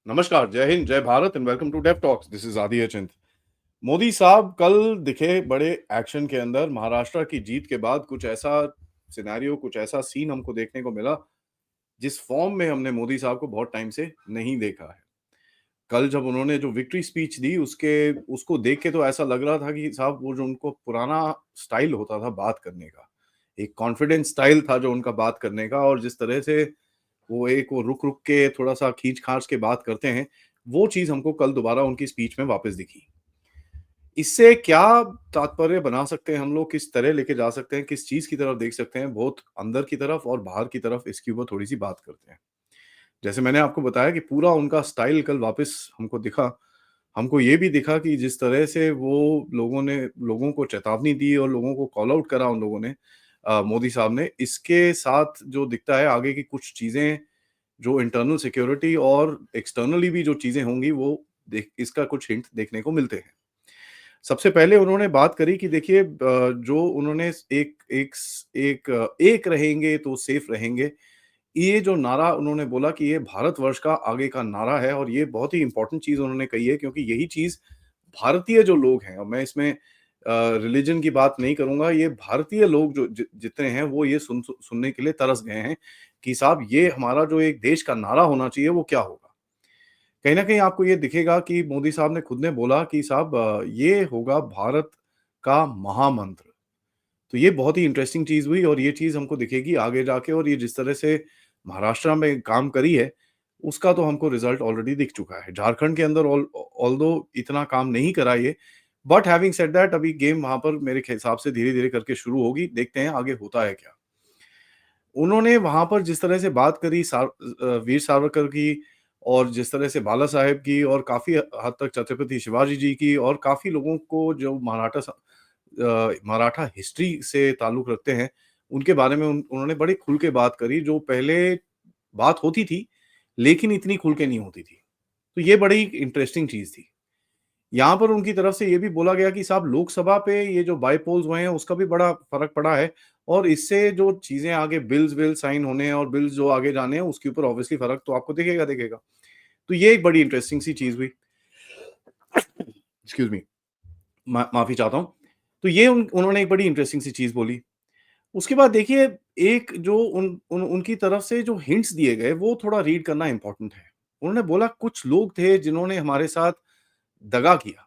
नमस्कार, जय हिंद, जय Bharat and welcome to Dev talks. This is Aadi Achint. Modi साहब कल दिखे बड़े एक्शन के अंदर। महाराष्ट्र की जीत के बाद कुछ ऐसा सिनेरियो, कुछ ऐसा सीन हमको देखने को मिला, जिस फॉर्म में हमने मोदी साहब को बहुत टाइम से नहीं देखा है। कल जब उन्होंने जो विक्ट्री स्पीच दी, उसके उसको देख के तो ऐसा लग रहा था कि साहब वो जो उनको पुराना स्टाइल होता था बात करने का, एक कॉन्फिडेंट स्टाइल था जो उनका बात करने का, और जिस तरह से वो रुक-रुक के थोड़ा-सा खींच-खाच के बात करते हैं, वो चीज़ हमको कल दोबारा उनकी स्पीच में वापस दिखी। इससे क्या तात्पर्य बना सकते हैं हम लोग, किस तरह लेके जा सकते हैं, किस चीज़ की तरफ देख सकते हैं, बहुत अंदर की तरफ और बाहर की तरफ, इसके ऊपर थोड़ी-सी बात करते हैं। जैसे मैंने आपको बताया कि पूरा उनका स्टाइल कल वापस हमको दिखा। हमको ये भी दिखा कि जिस तरह से वो लोगों को चेतावनी दी और लोगों को कॉल आउट करा उन लोगों ने, मोदी साहब ने, इसके साथ जो दिखता है आगे की कुछ चीज़ें, जो इंटरनल सिक्योरिटी और एक्सटर्नली भी जो चीज़ें होंगी, वो देख इसका कुछ हिंट देखने को मिलते हैं। सबसे पहले उन्होंने बात करी कि देखिए, जो उन्होंने एक एक स एक एक रहेंगे तो सेफ रहेंगे, ये जो नारा उन्होंने बोला कि ये भारतवर्ष का आगे का नारा है, और ये बहुत ही इम्पोर्टेंट चीज़ उन्होंने कही है, क्योंकि यही चीज़ भारतीय जो लोग हैं, और मैं इसमें रिलिजन की बात नहीं करूँगा, ये भारतीय लोग जो जितने हैं, वो ये सुनने के लिए तरस गए हैं कि साहब ये हमारा जो एक देश का नारा होना चाहिए, वो क्या होगा? कहीं न कहीं आपको ये दिखेगा कि मोदी साहब ने खुद ने बोला कि साहब, ये होगा भारत का महामंत्र। तो ये बहुत ही इंटरेस्टिंग चीज़ हुई, और ये चीज़ हमको दिखेगी आगे जाके, और ये जिस तरह से महाराष्ट्र में काम करी है, उसका तो हमको रिज़ल्ट ऑलरेडी दिख चुका है। झारखंड के अंदर ऑल्दो इतना काम नहीं करा ये, बट हैविंग सेड दैट, अभी गेम वहाँ पर मेरे हिसाब से धीरे-धीरे करके शुरू होगी। देखते हैं आगे होता है क्या। उन्होंने वहाँ पर जिस तरह से बात करी वीर सावरकर की, और जिस तरह से बाला साहेब की, और काफ़ी हद तक छत्रपति शिवाजी जी की, और काफ़ी लोगों को जो मराठा हिस्ट्री से ताल्लुक़ रखते हैं, उनके बारे में उन्होंने बड़े खुल के बात करी, जो पहले बात होती थी, लेकिन इतनी खुल के नहीं होती थी। तो ये बड़ी इंटरेस्टिंग चीज़ थी। यहाँ पर उनकी तरफ से ये भी बोला गया कि साहब, लोकसभा पे ये जो बाय पोल्स हुए हैं, उसका भी बड़ा फ़र्क पड़ा है, और इससे जो चीज़ें आगे बिल्स विल साइन होने हैं, और बिल्स जो आगे जाने हैं, उसके ऊपर ऑब्वियसली फ़र्क तो आपको दिखेगा। तो ये एक बड़ी इंटरेस्टिंग सी चीज़ हुई। एक्सक्यूज़ मी, माफ़ी चाहता हूँ। तो ये उन्होंने एक बड़ी इंटरेस्टिंग सी चीज़ बोली। उसके बाद देखिए, एक जो उनकी तरफ से जो हिंट्स दिए गए, वो थोड़ा रीड करना इम्पोर्टेंट है। उन्होंने बोला कुछ लोग थे जिन्होंने हमारे साथ दगा किया।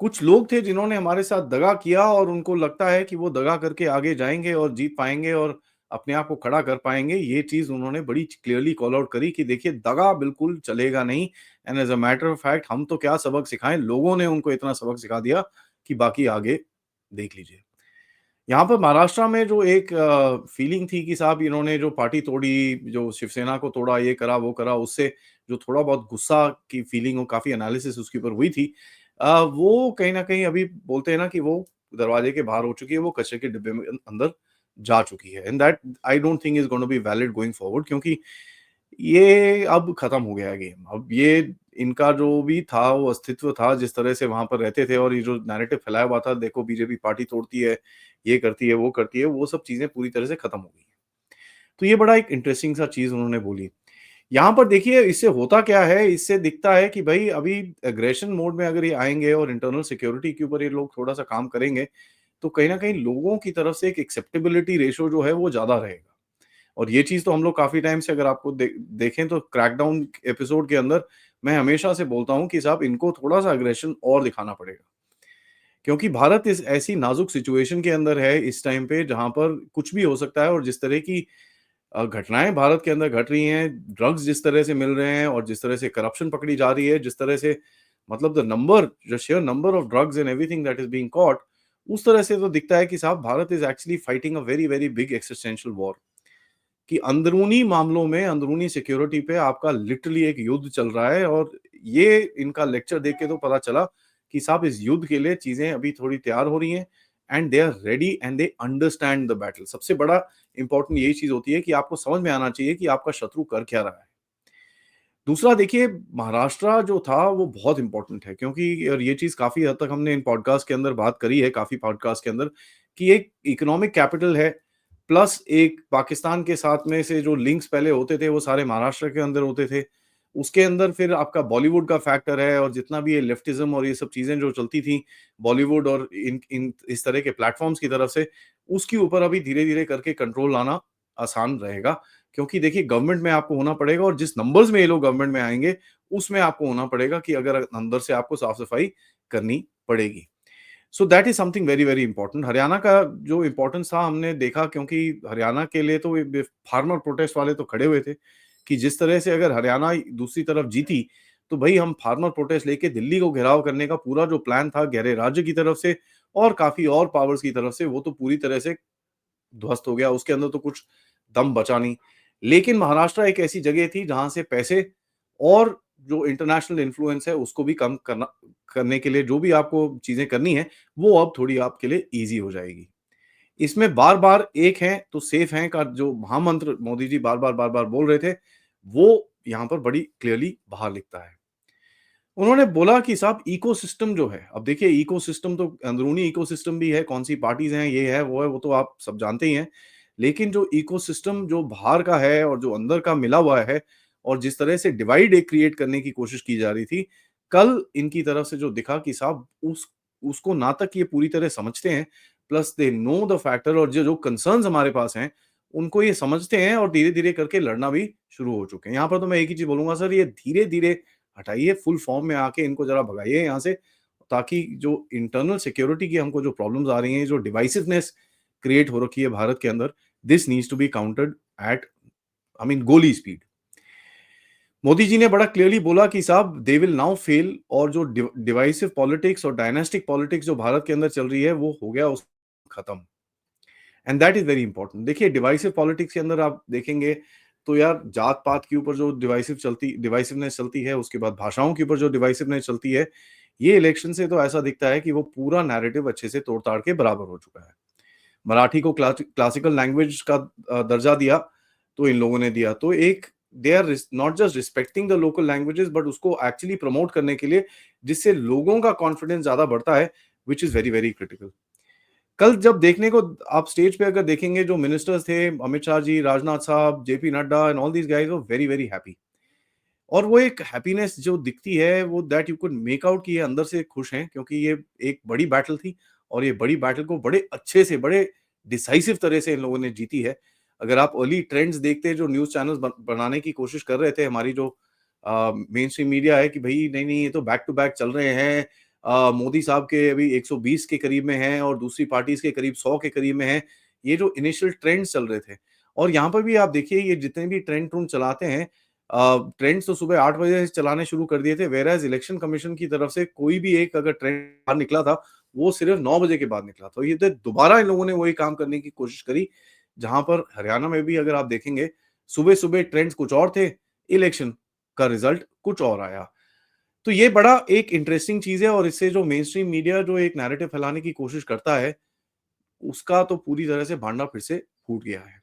कुछ लोग थे जिन्होंने हमारे साथ दगा किया, और उनको लगता है कि वो दगा करके आगे जाएँगे और जीत पाएँगे और अपने आप को खड़ा कर पाएँगे। ये चीज़ उन्होंने बड़ी क्लियरली कॉल आउट करी कि देखिए, दगा बिल्कुल चलेगा नहीं, and as a matter of fact हम तो क्या सबक सिखाएँ, लोगों ने उनको इतना सबक सिखा दिया कि बाकी आगे देख लीजिए। यहाँ पर महाराष्ट्र में जो एक फीलिंग थी कि साहब इन्होंने जो पार्टी तोड़ी, जो शिवसेना को तोड़ा, ये करा, वो करा, उससे जो थोड़ा बहुत गुस्सा की फीलिंग और काफ़ी एनालिसिस उसके ऊपर हुई थी, वो कहीं न कहीं अभी बोलते हैं ना कि वो दरवाजे के बाहर हो चुकी है, वो कचरे के डिब्बे में अंदर जा चुकी है, and that I don't think is gonna be valid going forward, क्योंकि ये अब खत्म हो गया है गेम। अब ये इनका जो भी था, वो अस्तित्व था, जिस तरह से वहाँ पर रहते थे, और ये जो नैरेटिव फैलाया हुआ था, देखो बीजेपी पार्टी तोड़ती है, ये करती है, वो करती है, वो सब चीज़ें पूरी तरह से खत्म हो गई हैं। तो ये बड़ा एक इंटरेस्टिंग सा चीज़ उन्होंने बोली। यहाँ पर देखिए, इससे होता क्या है, इससे दिखता है कि भई अभी एग्रेशन मोड में अगर ये आएँगे और इंटरनल सिक्योरिटी के ऊपर ये लोग थोड़ा-सा काम करेंगे, तो कहीं न कहीं लोगों की तरफ से एक एक्सेप्टेबिलिटी रेशियो जो है, वो ज़्यादा रहेगा। और ये चीज़ तो हम लोग काफ़ी टाइम से, अगर आपको देखें तो क्रैकडाउन एपिसोड के अंदर मैं हमेशा से बोलता हूँ कि साहब इनको थोड़ा-सा एग्रेशन और दिखाना पड़ेगा। क्योंकि भारत इस ऐसी नाज़ुक सिचुएशन के अंदर है इस टाइम पे, जहाँ पर कुछ भी हो सकता है, और जिस तरह की घटनाएँ भारत के अंदर घट रही हैं, ड्रग्स जिस तरह से मिल रहे हैं, और जिस तरह से करप्शन पकड़ी जा रही है, जिस तरह से मतलब the sheer number of drugs and everything that is being caught, उस तरह से तो दिखता है कि साहब Bharat is actually fighting a very, very big existential war. कि अंदरूनी मामलों में, अंदरूनी सिक्योरिटी पे आपका लिटरली एक युद्ध चल रहा है, और ये इनका लेक्चर देख के तो पता चला कि साहब इस युद्ध के लिए चीज़ें अभी थोड़ी तैयार हो रही हैं, and they are ready and they understand the battle. सबसे बड़ा इम्पोर्टेंट यही चीज़ होती है कि आपको समझ में आना चाहिए कि आपका शत्रु कर क्या रहा है। दूसरा देखिए, महाराष्ट्र जो था वो बहुत इम्पोर्टेंट है, क्योंकि और ये चीज़ काफ़ी हद तक हमने इन पॉडकास्ट के अंदर बात करी है, काफ़ी पॉडकास्ट के अंदर, कि एक इकोनॉमिक कैपिटल है, प्लस एक पाकिस्तान के साथ में से जो लिंक्स पहले होते थे, वो सारे महाराष्ट्र के अंदर होते थे। उसके अंदर फिर आपका बॉलीवुड का फैक्टर है और जितना भी ये लेफ्टिज़्म और ये सब चीज़ें जो चलती थी, बॉलीवुड और इन इन इस तरह के प्लेटफ़ॉर्म्स की तरफ से, उसके ऊपर अभी धीरे-धीरे करके कंट्रोल लाना आसान रहेगा। क्योंकि देखिए गवर्नमेंट में आपको होना पड़ेगा और जिस नंबर्स में ये लोग गवर्नमेंट में आएँगे, उसमें आपको होना पड़ेगा कि अगर अंदर से आपको साफ-सफाई करनी पड़ेगी। So that is something very, very important. Haryana का जो इम्पोर्टेंस था हमने देखा क्योंकि हरियाणा के लिए तो ये फार्मर प्रोटेस्ट वाले तो खड़े हुए थे, कि जिस तरह से अगर हरियाणा दूसरी तरफ जीती, तो भई हम फार्मर प्रोटेस्ट लेके दिल्ली को घेराव करने का पूरा जो प्लान था गहरे राज्य की तरफ से और काफ़ी और पावर्स की तरफ से, वो तो पूरी तरह से ध्वस्त हो गया, उसके अंदर तो कुछ दम बचा नहीं। लेकिन महाराष्ट्र एक ऐसी जगह थी जहाँ से पैसे और जो इंटरनेशनल इन्फ्लुएंस है उसको भी कम करने के लिए जो भी आपको चीज़ें करनी है, वो अब थोड़ी आपके लिए ईज़ी हो जाएगी। इसमें बार-बार एक हैं तो सेफ हैं का जो महामंत्र मोदी जी बार-बार, बार-बार बोल रहे थे, वो यहाँ पर बड़ी क्लियरली बाहर लिखता है। उन्होंने बोला कि साहब इकोसिस्टम जो है, अब देखिए इकोसिस्टम तो अंदरूनी इकोसिस्टम भी है, कौन-सी पार्टीज़ हैं, ये है, वो तो आप सब जानते ही हैं। लेकिन जो इकोसिस्टम जो बाहर का है और जो अंदर का मिला हुआ है और जिस तरह से डिवाइड एक क्रिएट करने की कोशिश की जा रही थी, कल इनकी तरफ से जो दिखा कि साहब उसको ना तक ये पूरी तरह समझते हैं, plus they know the factor और जो जो कंसर्न्स हमारे पास हैं, उनको ये समझते हैं और धीरे-धीरे करके लड़ना भी शुरू हो चुके हैं। यहाँ पर तो मैं एक ही चीज़ बोलूँगा सर, ये धीरे-धीरे हटाइए, फुल फॉर्म में आके इनको ज़रा भगाइए यहाँ से, ताकि जो इंटरनल सिक्योरिटी की हमको जो प्रॉब्लम्स आ रही हैं, जो डिवाइसिवनेस क्रिएट हो रखी है भारत के अंदर, this needs to be countered at goli speed. Modi ji ने बड़ा क्लियरली बोला कि साहब दे विल नाउ फेल और जो डिवाइसिव पॉलिटिक्स और डायनास्टिक पॉलिटिक्स जो भारत के अंदर चल रही है, वो हो गया उस खत्म। And that is very important. देखिए डिवाइसिव पॉलिटिक्स के अंदर आप देखेंगे तो यार जात-पात के ऊपर जो डिवाइसिवनेस चलती है, उसके बाद भाषाओं के ऊपर जो डिवाइसिवनेस चलती है, ये इलेक्शन से तो ऐसा दिखता है कि वो पूरा नैरेटिव अच्छे से तोड़-ताड़ के बराबर हो चुका है। मराठी को क्लासिकल लैंग्वेज का दर्जा दिया, तो इन लोगों ने दिया। तो एक they are not just respecting the local languages but उसको एक्चुअली प्रमोट करने के लिए जिससे लोगों का कॉन्फिडेंस ज़्यादा बढ़ता है, which is very, very critical. कल जब देखने को आप स्टेज पे अगर देखेंगे जो मिनिस्टर्स थे, अमित शाह जी, राजनाथ साहब, JP Nadda and all these guys were very, very happy. और वो एक हैप्पीनेस जो दिखती है वो that you could make out कि ये अंदर से खुश हैं क्योंकि ये एक बड़ी बैटल थी और ये बड़ी बैटल को बड़े अच्छे से, बड़े डिसाइसिव तरह से इन लोगों ने जीती है। अगर आप अर्ली ट्रेंड्स देखते जो न्यूज़ चैनल्स बनाने की कोशिश कर रहे थे, हमारी जो मेन स्ट्रीम मीडिया है कि भई नहीं-नहीं ये तो बैक टू बैक चल रहे हैं। मोदी साहब के अभी 120 के करीब में हैं और दूसरी पार्टीज़ के करीब 100 के करीब में हैं। ये जो इनिशियल ट्रेंड्स चल रहे थे और यहाँ पर भी आप देखिए ये जितने भी ट्रेंड चलाते हैं, ट्रेंड्स तो सुबह 8 बजे से चलाने शुरू कर दिए थे, व्हेयरएज़ इलेक्शन कमीशन की तरफ से कोई भी एक अगर ट्रेंड बाहर निकला था, वो सिर्फ 9 बजे के बाद निकला। तो ये तो दोबारा इन लोगों ने वही काम करने की कोशिश करी, जहाँ पर हरियाणा में भी अगर आप देखेंगे, सुबह-सुबह ट्रेंड्स कुछ और थे, इलेक्शन का रिजल्ट कुछ और आया। तो ये बड़ा एक इंटरेस्टिंग चीज़ है और इससे जो मेनस्ट्रीम मीडिया जो एक नैरेटिव फैलाने की कोशिश करता है, उसका तो पूरी तरह से भांडा फिर से फूट गया है।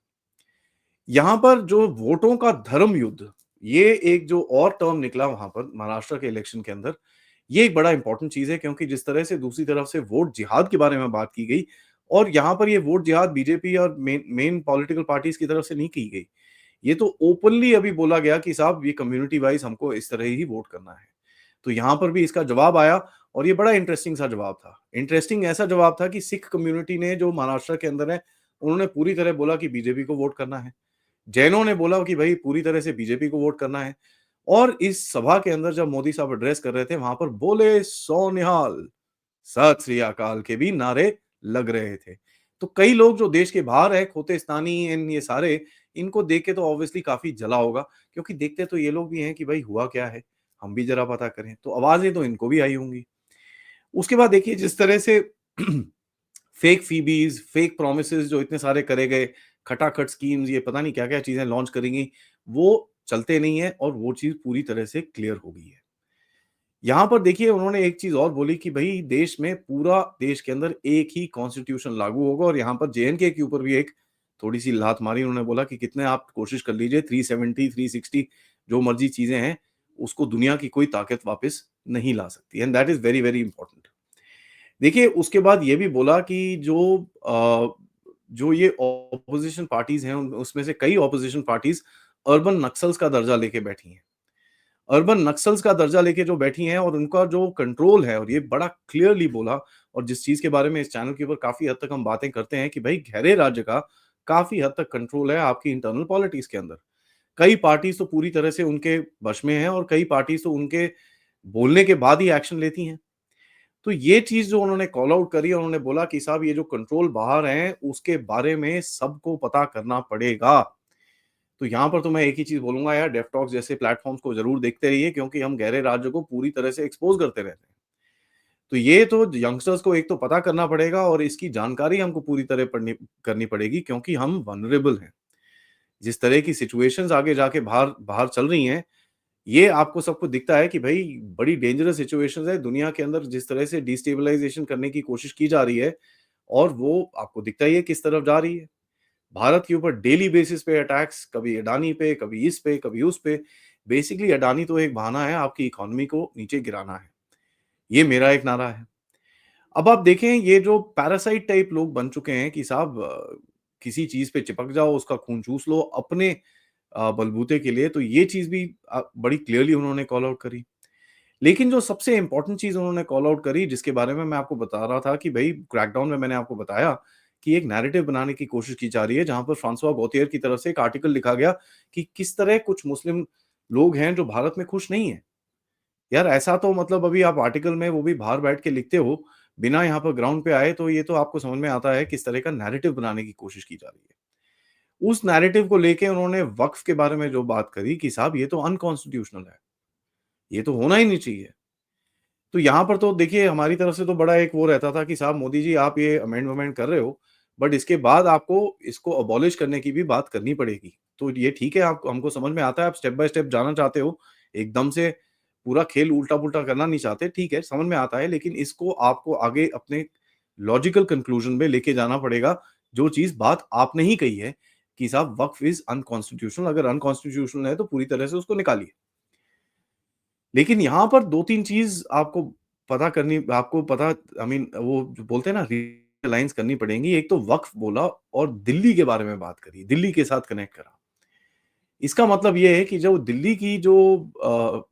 यहाँ पर जो वोटों का धर्म युद्ध, ये एक जो और टर्म निकला वहाँ पर महाराष्ट्र के इलेक्शन के अंदर, ये एक बड़ा इंपॉर्टेंट चीज़ है क्योंकि जिस तरह से दूसरी तरफ से वोट जिहाद के बारे में बात की गई और यहाँ पर ये वोट जिहाद बीजेपी और मेन मेन पॉलिटिकल पार्टीज़ की तरफ से नहीं की गई। ये तो ओपनली अभी बोला गया कि साहब ये कम्युनिटी वाइज़ हमको इस तरह ही वोट करना है। तो यहाँ पर भी इसका जवाब आया और ये बड़ा इंटरेस्टिंग सा जवाब था। इंटरेस्टिंग ऐसा जवाब था कि सिख कम्युनिटी ने जो महाराष्ट्र के अंदर है, उन्होंने पूरी तरह बोला कि बीजेपी को वोट करना है। जैनों ने बोला कि भाई पूरी तरह से बीजेपी को वोट करना है और इस सभा के अंदर जब मोदी साहब एड्रेस कर रहे थे, वहां पर बोले सो निहाल, सत श्री अकाल के भी नारे लग रहे थे। तो कई लोग जो देश के बाहर है, खोतेस्तानी इन ये सारे, इनको देख के तो ऑब्वियसली काफ़ी जला होगा क्योंकि देखते तो ये लोग भी हैं कि भाई हुआ क्या है? हम भी ज़रा पता करें। तो आवाज़ें तो इनको भी आई होंगी। उसके बाद देखिए जिस तरह से फेक फीबीज़, फेक प्रॉमिसेस जो इतने सारे करे गए, खटाखट स्कीम्स ये पता नहीं क्या-क्या चीज़ें लॉन्च करी गई, वो चलते नहीं हैं और वो चीज़ पूरी तरह से क्लियर हो गई है। यहाँ पर देखिए उन्होंने एक चीज़ और बोली कि भई देश में पूरा देश के अंदर एक ही कॉन्स्टिट्यूशन लागू होगा और यहाँ पर जेएनके के ऊपर भी एक थोड़ी-सी लात मारी। उन्होंने बोला कि कितने आप कोशिश कर लीजिए 370, 360 जो मर्ज़ी चीज़ें हैं, उसको दुनिया की कोई ताकत वापस नहीं ला सकती and that is very, very important. देखिए, उसके बाद ये भी बोला कि जो ये ऑपोज़िशन पार्टीज़ हैं, उन उसमें से कई ऑपोज़िशन पार्टीज़ अर्बन नक्सल्स का दर्जा लेके बैठी हैं। अर्बन नक्सल्स का दर्जा लेके जो बैठी हैं और उनका जो कंट्रोल है, और ये बड़ा क्लियरली बोला, और जिस चीज़ के बारे में इस चैनल के ऊपर काफ़ी हद तक हम बातें करते हैं कि भई गहरे राज्य का काफ़ी हद तक कंट्रोल है आपकी इंटरनल पॉलिटिक्स के अंदर। कई पार्टीज़ तो पूरी तरह से उनके वश में हैं और कई पार्टीज़ तो उनके बोलने के बाद ही एक्शन लेती हैं। तो ये चीज़ जो उन्होंने कॉल आउट करी, और उन्होंने बोला कि साहब ये जो कंट्रोल बाहर हैं, उसके बारे में सबको पता करना पड़ेगा। तो यहाँ पर तो मैं एक ही चीज़ बोलूँगा यार, डेफ टॉक्स जैसे प्लेटफ़ॉर्म्स को ज़रूर देखते रहिए, क्योंकि हम गहरे राज्य को पूरी तरह से एक्सपोज़ करते रहते हैं। तो ये तो यंगस्टर्स को एक तो पता करना पड़ेगा, और इसकी जानकारी हमको पूरी तरह पड़नी करनी पड़ेगी, क्योंकि हम वल्नरेबल हैं। जिस तरह की सिचुएशंस आगे जाके बाहर बाहर चल रही हैं, ये आपको सबको दिखता है कि भई बड़ी डेंजरस सिचुएशंस है दुनिया के अंदर, जिस तरह से डिस्टेबलाइज़ेशन करने की कोशिश की जा रही है, और वो आपको दिखता ही है किस तरफ जा रही है। भारत के ऊपर डेली बेसिस पे अटैक्स, कभी अडानी पे, कभी इस पे, कभी उस पे। बेसिकली अडानी तो एक बहाना है आपकी इकोनॉमी को नीचे गिराना है। ये मेरा एक नारा है। अब आप देखें, ये जो पैरासाइट टाइप लोग बन चुके हैं कि साहब किसी चीज़ पे चिपक जाओ, उसका खून चूस लो अपने बलबूते के लिए, तो ये चीज़ भी बड़ी क्लियरली उन्होंने कॉल आउट करी। लेकिन जो सबसे इम्पोर्टेंट चीज़ उन्होंने कॉल आउट करी, जिसके बारे में मैं आपको बता रहा था कि भई क्रैकडाउन में मैंने आपको बताया कि एक नैरेटिव बनाने की कोशिश की जा रही है, जहाँ पर फ्रांसोis गौथियर की तरफ से एक आर्टिकल लिखा गया कि किस तरह कुछ मुस्लिम लोग हैं जो भारत में खुश नहीं हैं। यार ऐसा तो मतलब अभी आप आर्टिकल में वो भी बाहर बैठ के लिखते हो, बिना यहाँ पर ग्राउंड पे आए, तो ये तो आपको समझ में आता है किस तरह का नैरेटिव बनाने की कोशिश की जा रही है। उस नैरेटिव को लेके उन्होंने वक्फ के बारे में जो बात करी कि साहब ये तो अनकॉन्स्टिट्यूशनल है, ये तो होना ही नहीं चाहिए। तो यहाँ पर तो देखिए हमारी तरफ से तो बड़ा एक वो रहता था कि साहब मोदी जी आप ये अमेंड-वमेंड कर रहे हो, बट इसके बाद आपको इसको अबॉलिश करने की भी बात करनी पड़ेगी। तो ये ठीक है, आप हमको समझ में आता है, आप स्टेप बाय स्टेप जाना चाहते हो, एकदम से पूरा खेल उल्टा-पुल्टा करना नहीं चाहते, ठीक है, समझ में आता है, लेकिन इसको आपको आगे अपने लॉजिकल कंक्लूजन में लेके जाना पड़ेगा, जो चीज़ बात आपने ही कही है कि साहब वक्फ इज़ अनकॉन्स्टिट्यूशनल, अगर अनकॉन्स्टिट्यूशनल है तो पूरी तरह से उसको निकालिए। लेकिन यहाँ पर 2-3 चीज़ आपको पता आई मीन वो जो बोलते हैं ना रियलाइज़ करनी पड़ेंगी। एक तो वक्फ बोला और दिल्ली के बारे में बात करी, दिल्ली के साथ कनेक्ट करा। इसका मतलब ये है कि जो दिल्ली की जो अ,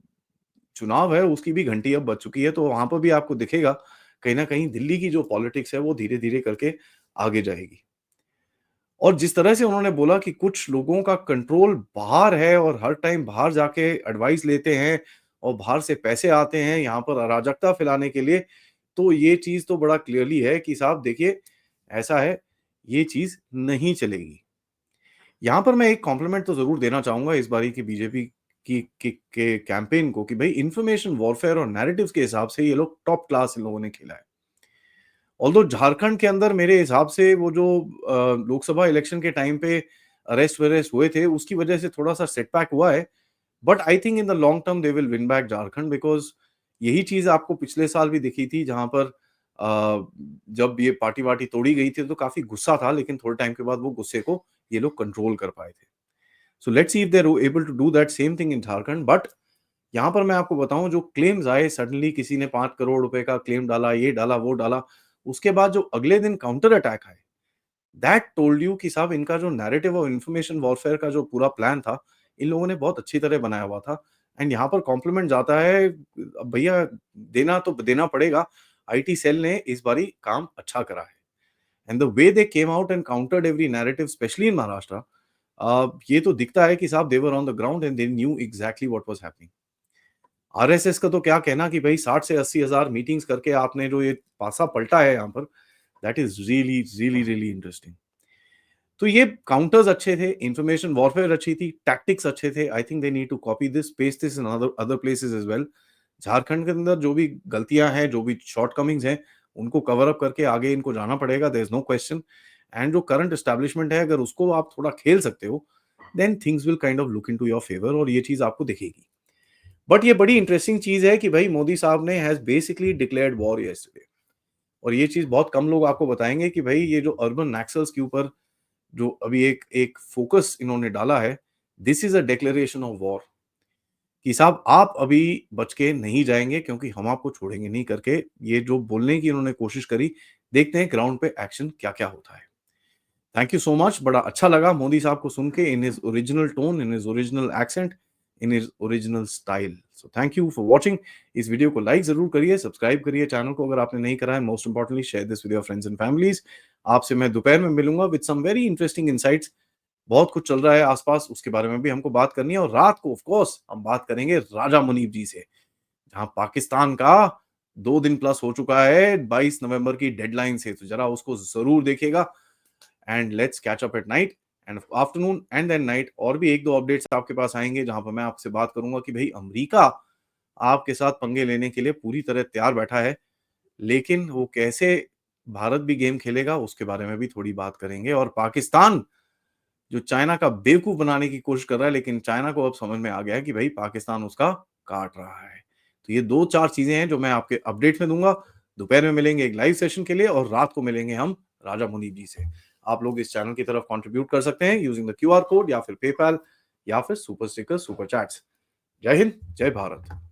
चुनाव है उसकी भी घंटी अब बज चुकी है, तो वहाँ पर भी आपको दिखेगा कहीं न कहीं दिल्ली की जो पॉलिटिक्स है वो धीरे-धीरे करके आगे जाएगी। और जिस तरह से उन्होंने बोला कि कुछ लोगों का कंट्रोल बाहर है और हर टाइम बाहर जाके एडवाइस लेते हैं और बाहर से पैसे आते हैं यहाँ पर अराजकता फैलाने के लिए, तो ये चीज़ तो बड़ा क्लियरली है कि साहब देखिए, ऐसा है, ये चीज़ नहीं चलेगी। यहाँ पर मैं एक कॉम्प्लीमेंट तो ज़रूर देना चाहूँगा इस बारी की बीजेपी के कैंपेन को कि भई इन्फॉर्मेशन वॉरफेयर और नैरेटिव्स के हिसाब से ये लोग टॉप क्लास इन लोगों ने खेला है। ऑल्दो झारखंड के अंदर मेरे हिसाब से वो जो लोकसभा इलेक्शन के टाइम पे अरेस्ट-वरेस्ट हुए थे, उसकी वजह से थोड़ा-सा सेटबैक हुआ है। But I think in the long term they will win back Jharkhand, because यही चीज़ आपको पिछले साल भी दिखी थी, जहाँ पर जब ये पार्टी-वार्टी तोड़ी गई थी तो काफ़ी गुस्सा था, लेकिन थोड़े टाइम के बाद वो गुस्से को ये लोग कंट्रोल कर पाए थे। So let's see if they are able to do that same thing in Jharkhand. But यहाँ पर मैं आपको बताऊँ, जो क्लेम्स आए सडनली, किसी ने 5 करोड़ रुपए का क्लेम डाला, ये डाला, वो डाला, उसके बाद जो अगले दिन काउंटर अटैक आए, दैट टोल्ड यू कि साहब इनका जो नैरेटिव और इन्फॉर्मेशन वॉरफेयर का जो पूरा प्लान था, इन लोगों ने बहुत अच्छी तरह बनाया हुआ था। एंड यहाँ पर कॉम्प्लीमेंट जाता है, अब भैया देना तो देना पड़ेगा, आईटी सेल ने इस बारी काम अच्छा करा है। And the way they came out and countered every narrative specially in Maharashtra, ये तो दिखता है कि साहब they were on the ground and they knew exactly what was happening. RSS का तो क्या कहना कि भई 60 से 80 हज़ार मीटिंग्स करके आपने जो ये पासा पलटा है यहाँ पर, that is really, really, really interesting. तो ये काउंटर्स अच्छे थे, इन्फॉर्मेशन वॉरफेयर अच्छी थी, टैक्टिक्स अच्छे थे। I think they need to copy this, paste this in other other places as well. Jharkhand के अंदर जो भी गलतियाँ हैं, जो भी शॉर्टकमिंग्स हैं, उनको कवर अप करके आगे इनको जाना पड़ेगा, there is no question. And जो करंट एस्टेब्लिशमेंट है, अगर उसको आप थोड़ा खेल सकते हो, then things will kind of look into your favour, और ये चीज़ आपको दिखेगी। बट ये बड़ी इंटरेस्टिंग चीज़ है कि भई मोदी साहब ने has basically declared war yesterday, और ये चीज़ बहुत कम लोग आपको बताएँगे कि भई ये जो अर्बन नक्सल्स के ऊपर जो अभी एक एक फ़ोकस इन्होंने डाला है, this is a declaration of war कि साहब आप अभी बच के नहीं जाएँगे, क्योंकि हम आपको छोड़ेंगे नहीं करके ये जो बोलने की इन्होंने कोशिश करी, देखते हैं ग्राउंड पे एक्शन क्या-क्या होता है। थैंक यू सो मच, बड़ा अच्छा लगा मोदी साहब को सुन के in his original tone, in his original accent, in his original style. So thank you for watching. इस वीडियो को लाइक जरूर करिए, सब्सक्राइब करिए चैनल को अगर आपने नहीं करा है। Most importantly share this with your friends and families. आपसे मैं दोपहर में मिलूंगा with some very interesting insights. बहुत कुछ चल रहा है आसपास, उसके बारे में भी हमको बात करनी है। और रात को ऑफ कोर्स हम बात करेंगे राजा मुनीब जी से, जहां पाकिस्तान का 2 दिन प्लस हो चुका है 22 नवंबर की डेडलाइन से, तो जरा उसको जरूर देखिएगा। And let's catch up at night and afternoon and then night. और भी एक दो अपडेट्स आपके पास आएंगे जहां पर मैं आपसे बात करूंगा कि भाई अमेरिका आपके साथ पंगे लेने के लिए पूरी तरह तैयार बैठा है, लेकिन वो कैसे भारत भी गेम खेलेगा उसके बारे में भी थोड़ी बात करेंगे। और पाकिस्तान जो चाइना का बेवकूफ बनाने की कोशिश कर रहा है, लेकिन चाइना को अब समझ में आ गया है कि भाई पाकिस्तान उसका काट रहा है। तो ये 2-4 चीजें हैं जो मैं आपके अपडेट में दूंगा। दोपहर में मिलेंगे एक लाइव सेशन के लिए और रात को मिलेंगे हम राजा मुनीब जी से। आप लोग इस चैनल की तरफ कंट्रीब्यूट कर सकते हैं यूजिंग द क्यूआर कोड या फिर पेपैल या फिर सुपर स्टिकर सुपर चैट्स। जय हिंद, जय भारत।